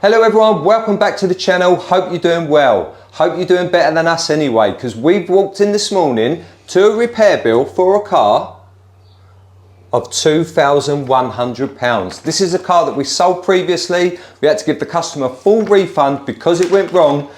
Hello everyone, welcome back to the channel. Hope you're doing well. Hope you're doing better than us anyway, because we've walked in this morning to a repair bill for a car of £2,100. This is a car that we sold previously. We had to give the customer a full refund because it went wrong.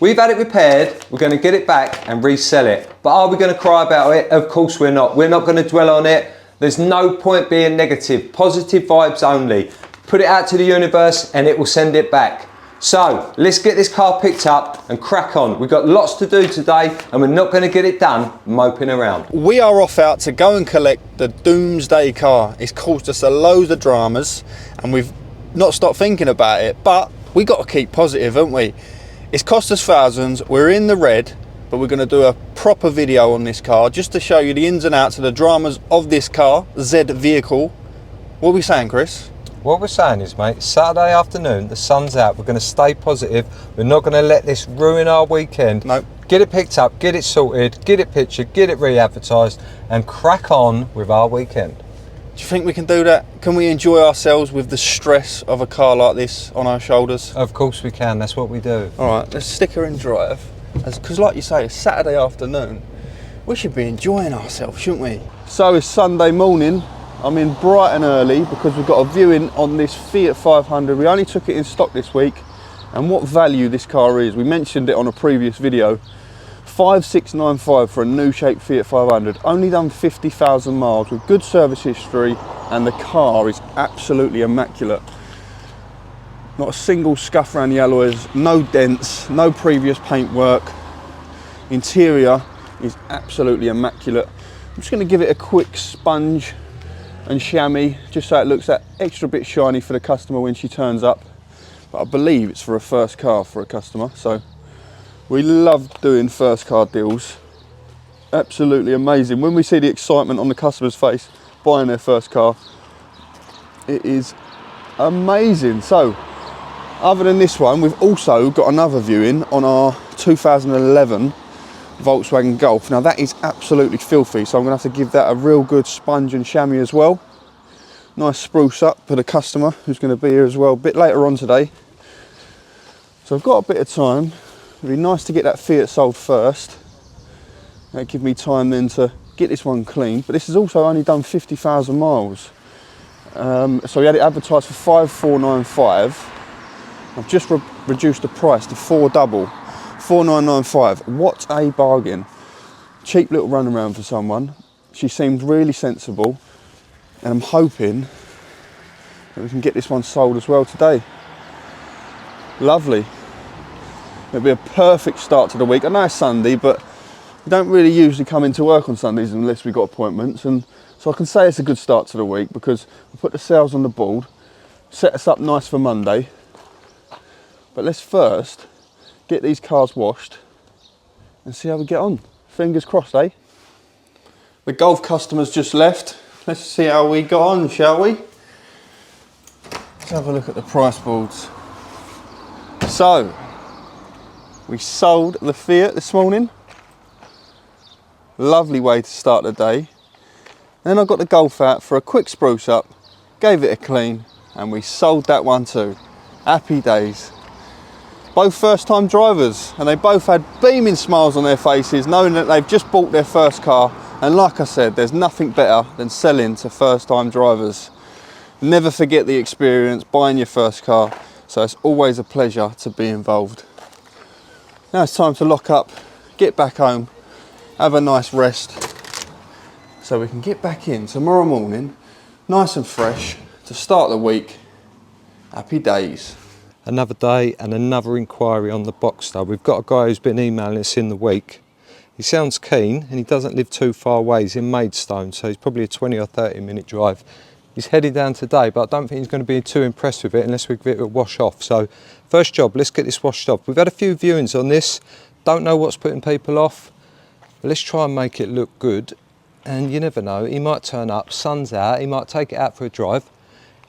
We've had it repaired, we're going to get it back and resell it. But are we going to cry about it? Of course we're not. We're not going to dwell on it. There's no point being negative. Positive vibes only. Put it out to the universe and it will send it back. So let's get this car picked up and crack on. We've got lots to do today and we're not going to get it done moping around. We are off out to go and collect the doomsday car. It's caused us a load of dramas and we've not stopped thinking about it, but we got to keep positive, haven't we? It's cost us thousands, we're in the red, but we're going to do a proper video on this car just to show you the ins and outs of the dramas of this car, Z vehicle. What are we saying, Chris? What we're saying is, mate, Saturday afternoon, the sun's out, we're going to stay positive, we're not going to let this ruin our weekend. Nope. Get it picked up, get it sorted, get it pictured, get it re-advertised and crack on with our weekend. Do you think we can do that? Can we enjoy ourselves with the stress of a car like this on our shoulders? Of course we can, that's what we do. Alright, let's stick her in drive, because like you say, it's Saturday afternoon. We should be enjoying ourselves, shouldn't we? So it's Sunday morning. I'm in bright and early because we've got a viewing on this Fiat 500. We only took it in stock this week, and what value this car is. We mentioned it on a previous video. 5695 for a new shape Fiat 500. Only done 50,000 miles with good service history, and the car is absolutely immaculate. Not a single scuff around the alloys, no dents, no previous paintwork. Interior is absolutely immaculate. I'm just going to give it a quick sponge and chamois just so it looks that extra bit shiny for the customer when she turns up. But I believe it's for a first car for a customer, so we love doing first car deals. Absolutely amazing. When we see the excitement on the customer's face buying their first car, it is amazing. So other than this one, we've also got another viewing on our 2011 Volkswagen Golf. Now that is absolutely filthy, so I'm going to have to give that a real good sponge and chamois as well. Nice spruce up for the customer who's going to be here as well a bit later on today. So I've got a bit of time. It'd be nice to get that Fiat sold first. That'll give me time then to get this one clean, but this has also only done 50,000 miles. So we had it advertised for 5495. I've just reduced the price to 4995. What a bargain. Cheap little runaround for someone. She seemed really sensible, and I'm hoping that we can get this one sold as well today. Lovely. It'll be a perfect start to the week. I know it's Sunday, but we don't really usually come into work on Sundays unless we've got appointments, and so I can say it's a good start to the week because we put the sales on the board, set us up nice for Monday. But let's first get these cars washed and see how we get on. Fingers crossed, eh? The Golf customer's just left. Let's see how we got on, shall we? Let's have a look at the price boards. So, we sold the Fiat this morning. Lovely way to start the day. Then I got the Golf out for a quick spruce up, gave it a clean, and we sold that one too. Happy days. Both first-time drivers, and they both had beaming smiles on their faces knowing that they've just bought their first car. And like I said, there's nothing better than selling to first-time drivers. Never forget the experience buying your first car, so it's always a pleasure to be involved. Now it's time to lock up, get back home, have a nice rest, so we can get back in tomorrow morning nice and fresh to start the week. Happy days. Another day and another inquiry on the Boxster. We've got a guy who's been emailing us in the week. He sounds keen and he doesn't live too far away. He's in Maidstone, so he's probably a 20 or 30 minute drive. He's heading down today, but I don't think he's going to be too impressed with it unless we give it a wash off. So first job, let's get this washed off. We've had a few viewings on this. Don't know what's putting people off, but let's try and make it look good. And you never know, he might turn up, sun's out, he might take it out for a drive,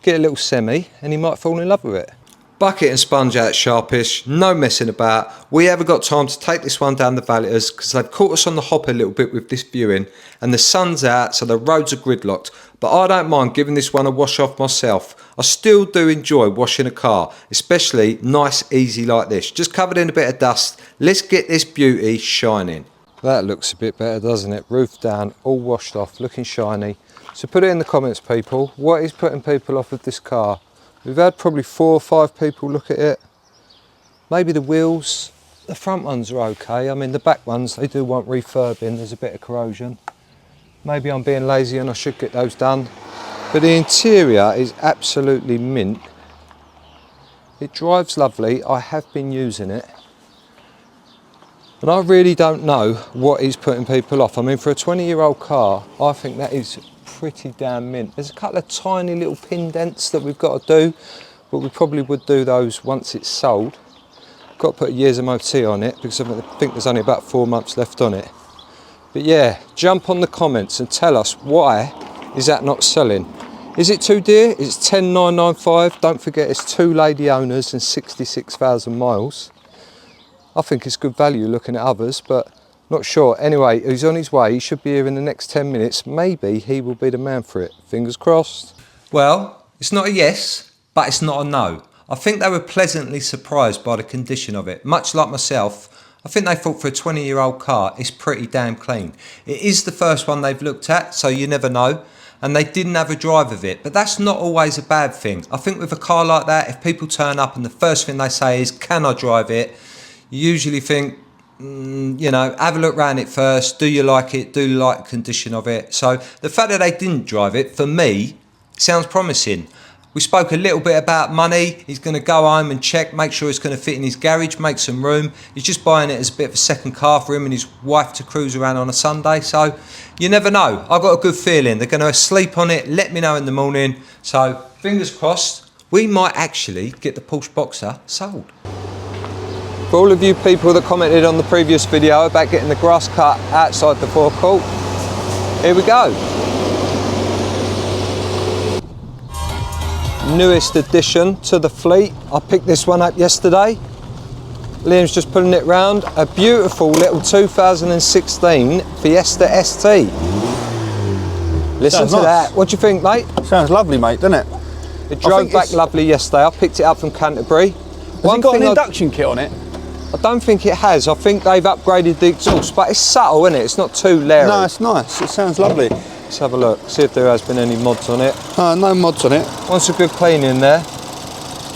get a little semi, and he might fall in love with it. Bucket and sponge out sharpish, no messing about. We haven't got time to take this one down the valeters because they've caught us on the hop a little bit with this viewing, and the sun's out so the roads are gridlocked. But I don't mind giving this one a wash off myself. I still do enjoy washing a car, especially nice easy like this, just covered in a bit of dust. Let's get this beauty shining. That looks a bit better, doesn't it? Roof down, all washed off, looking shiny. So put it in the comments, people, what is putting people off of this car? We've had probably 4 or 5 people look at it. Maybe the wheels. The front ones are okay. I mean, the back ones, they do want refurbing. There's a bit of corrosion. Maybe I'm being lazy and I should get those done. But the interior is absolutely mint. It drives lovely. I have been using it. And I really don't know what is putting people off. I mean, for a 20-year-old car, I think that is pretty damn mint. There's a couple of tiny little pin dents that we've got to do, but we probably would do those once it's sold. Got to put a year's MOT on it because I think there's only about 4 months left on it. But yeah, jump on the comments and tell us, why is that not selling? Is it too dear? It's 10,995. Don't forget it's 2 lady owners and 66,000 miles. I think it's good value looking at others, but not sure. Anyway, he's on his way. He should be here in the next 10 minutes. Maybe he will be the man for it. Fingers crossed. Well, it's not a yes, but it's not a no. I think they were pleasantly surprised by the condition of it. Much like myself, I think they thought for a 20-year-old car, it's pretty damn clean. It is the first one they've looked at, so you never know. And they didn't have a drive of it, but that's not always a bad thing. I think with a car like that, if people turn up and the first thing they say is, can I drive it? You usually think, you know, have a look around it first. Do you like it? Do you like the condition of it? So the fact that they didn't drive it, for me, sounds promising. We spoke a little bit about money. He's going to go home and check, make sure it's going to fit in his garage, make some room. He's just buying it as a bit of a second car for him and his wife to cruise around on a Sunday. So you never know. I've got a good feeling. They're going to sleep on it, let me know in the morning. So fingers crossed, we might actually get the Porsche Boxster sold. For all of you people that commented on the previous video about getting the grass cut outside the forecourt, here we go. Newest addition to the fleet. I picked this one up yesterday. Liam's just putting it round. A beautiful little 2016 Fiesta ST. Listen to that. What do you think, mate? Sounds lovely, mate, doesn't it? It drove back lovely yesterday. I picked it up from Canterbury. Has it got an induction kit on it? I don't think it has. I think they've upgraded the exhaust, but it's subtle, isn't it? It's not too leery. No, it's nice. It sounds lovely. Let's have a look, see if there has been any mods on it. No mods on it. Wants a good clean in there.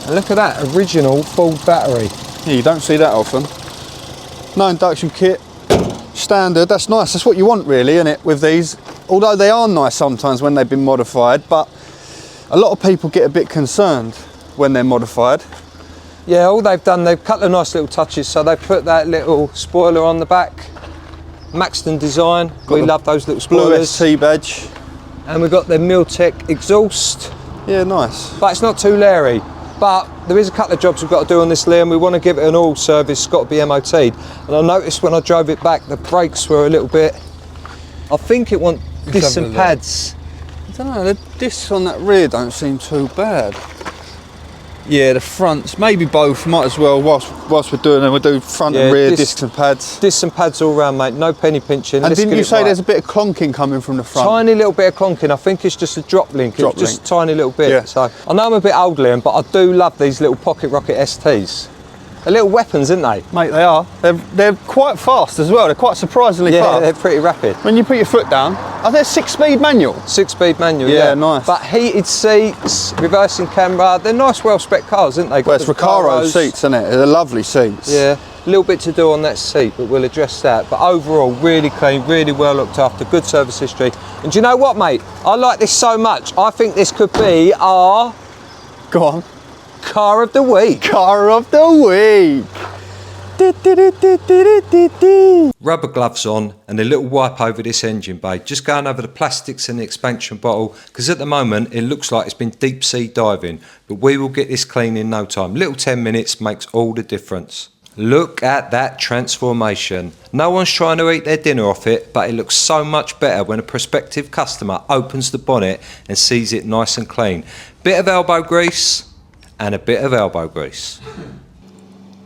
And look at that, original Ford battery. Yeah, you don't see that often. No induction kit, standard. That's nice. That's what you want, really, isn't it, with these? Although they are nice sometimes when they've been modified, but a lot of people get a bit concerned when they're modified. Yeah, all they've done, they've cut the nice little touches. So they put that little spoiler on the back. Maxton design. We love those little spoilers. Blue ST badge. And we've got the Miltech exhaust. Yeah, nice. But it's not too leery. But there is a couple of jobs we've got to do on this, Liam. We want to give it an oil service. It's got to be MOT'd. And I noticed when I drove it back, the brakes were a little bit, I think it wants discs and pads. I don't know, the discs on that rear don't seem too bad. Yeah, the fronts, maybe both, might as well, whilst we're doing them, we'll do front and rear discs and pads. Discs and pads all round, mate, no penny pinching. And didn't you say there's a bit of clonking coming from the front? Tiny little bit of clonking, I think it's just a drop link, it's just a tiny little bit. Yeah. So I know I'm a bit old, Liam, but I do love these little pocket rocket STs. They're little weapons, aren't they? Mate, they are. They're quite fast as well, they're quite surprisingly fast. Yeah, they're pretty rapid. When you put your foot down, are they 6-speed manual? 6-speed manual, yeah. Nice. But heated seats, reversing camera, they're nice, well-spec cars, aren't they? Well, it's Recaro seats, isn't it? They're lovely seats. Yeah, a little bit to do on that seat, but we'll address that. But overall, really clean, really well looked after, good service history. And do you know what, mate? I like this so much. I think this could be our... Go on. Car of the week. Car of the week. Rubber gloves on and a little wipe over this engine bay, just going over the plastics and the expansion bottle, because at the moment it looks like it's been deep sea diving, but we will get this clean in no time. Little 10 minutes makes all the difference. Look at that transformation. No one's trying to eat their dinner off it, but it looks so much better when a prospective customer opens the bonnet and sees it nice and clean. Bit of elbow grease and a bit of elbow grease.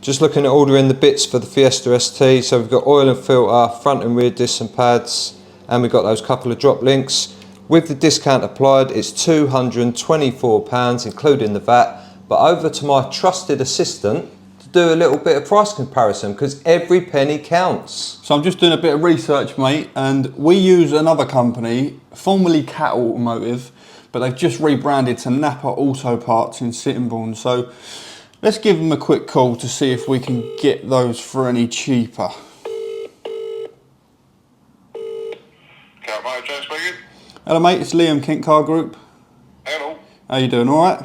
Just looking at ordering the bits for the Fiesta ST, so we've got oil and filter, front and rear discs and pads, and we've got those couple of drop links. With the discount applied, it's £224, including the VAT, but over to my trusted assistant to do a little bit of price comparison, because every penny counts. So I'm just doing a bit of research, mate, and we use another company, formerly Cat Automotive, but they've just rebranded to Napa Auto Parts in Sittingbourne. So let's give them a quick call to see if we can get those for any cheaper. Cat Motor Joe speaking. Hello, mate, it's Liam, Kent Car Group. Hello. How you doing, all right?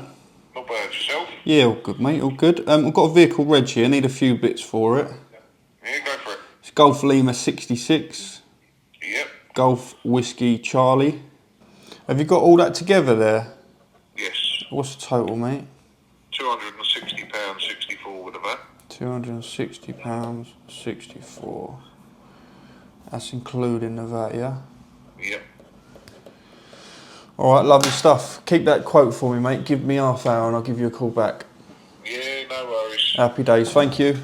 Not bad, yourself? Yeah, all good, mate, all good. We've got a vehicle reg here, need a few bits for it. Yeah, go for it. It's Golf Lima 66, Yep. Golf Whiskey Charlie. Have you got all that together there? Yes. What's the total, mate? £260.64 with the VAT. £260.64. That's including the VAT, yeah? Yep. All right, lovely stuff. Keep that quote for me, mate. Give me half hour and I'll give you a call back. Yeah, no worries. Happy days. Thank you.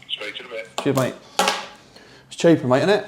Speak to you in a bit. Cheers, mate. It's cheaper, mate, isn't it?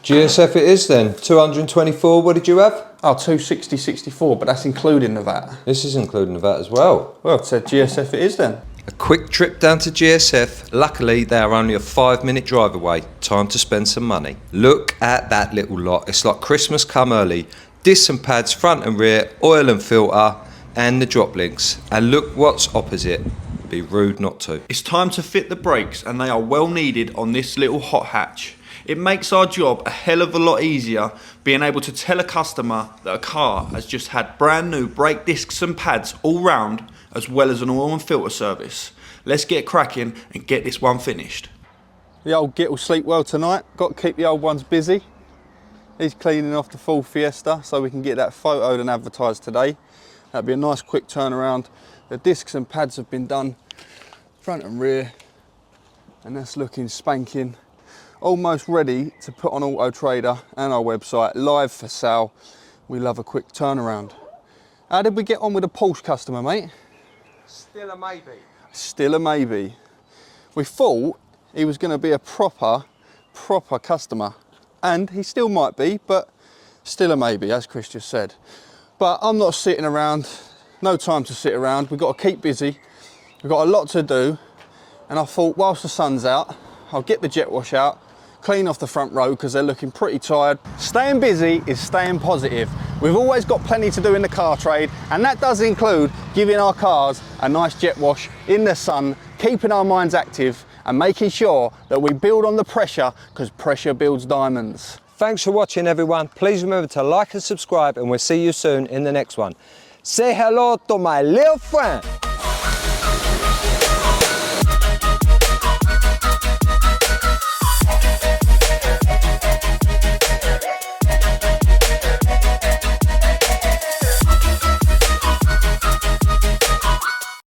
GSF it is then, 224, what did you have? Oh, 260.64, but that's including the VAT. This is including the VAT as well. Well, it said GSF it is then. A quick trip down to GSF. Luckily, they are only a 5-minute drive away. Time to spend some money. Look at that little lot. It's like Christmas come early. Discs and pads, front and rear, oil and filter, and the drop links. And look what's opposite. Be rude not to. It's time to fit the brakes, and they are well needed on this little hot hatch. It makes our job a hell of a lot easier being able to tell a customer that a car has just had brand new brake discs and pads all round, as well as an oil and filter service. Let's get cracking and get this one finished. The old git will sleep well tonight. Got to keep the old ones busy. He's cleaning off the Ford Fiesta so we can get that photoed and advertised today. That'll be a nice quick turnaround. The discs and pads have been done front and rear, and that's looking spanking. Almost ready to put on Auto Trader and our website, live for sale. We love a quick turnaround. How did we get on with the Porsche customer, mate? Still a maybe. Still a maybe. We thought he was going to be a proper customer, and he still might be, but still a maybe, as Chris just said. But I'm not sitting around, no time to sit around. We've got to keep busy. We've got a lot to do, and I thought whilst the sun's out, I'll get the jet wash out, clean off the front row because they're looking pretty tired. Staying busy is staying positive. We've always got plenty to do in the car trade, and that does include giving our cars a nice jet wash in the sun, keeping our minds active and making sure that we build on the pressure, because pressure builds diamonds. Thanks for watching, everyone. Please remember to like and subscribe, and we'll see you soon in the next one. Say hello to my little friend.